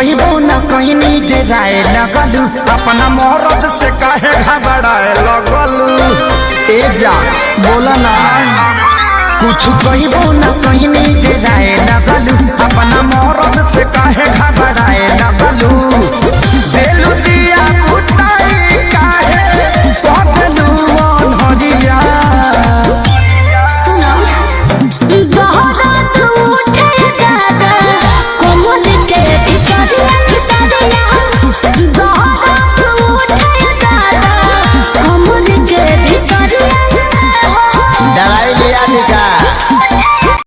कहबो न कहनी डेराए लगलू अपना मरद से काहे घबराए लगलू। ए जा बोला ना कुछ कहबो न कहनी डेराए लगलू अपना मरद से काहे घबराए लगलू।